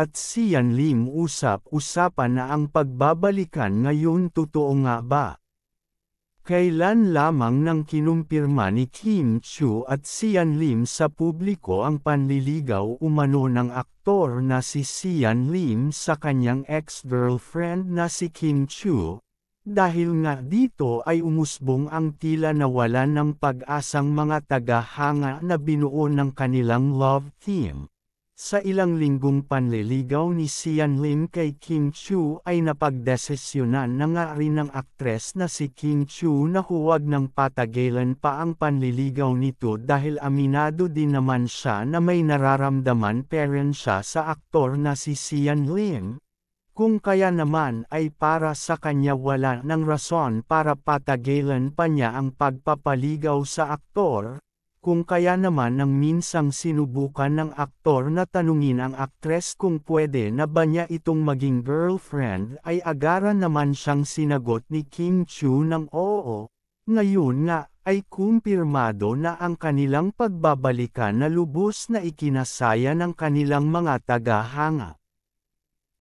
at Sian Lim usap-usapan na ang pagbabalikan ngayon, totoo nga ba? Kailan lamang nang kinumpirma ni Kim Chiu at Sian Lim sa publiko ang panliligaw umano ng aktor na si Sian Lim sa kanyang ex-girlfriend na si Kim Chiu. Dahil nga dito ay umusbong ang tila nawalan ng pag-asang mga tagahanga na binuo ng kanilang love team. Sa ilang linggong panliligaw ni Sian Lim kay Kim Chiu ay napagdesisyonan na nga rin ng aktres na si Kim Chiu na huwag nang patagalan pa ang panliligaw nito dahil aminado din naman siya na may nararamdaman pa rin siya sa aktor na si Sian Lim. Kung kaya naman ay para sa kanya wala ng rason para patagalan pa niya ang pagpapaligaw sa aktor. Kung kaya naman nang minsang sinubukan ng aktor na tanungin ang aktres kung pwede na ba niya itong maging girlfriend ay agaran naman siyang sinagot ni Kim Chiu ng oo. Ngayon nga ay kumpirmado na ang kanilang pagbabalikan na lubos na ikinasaya ng kanilang mga tagahanga.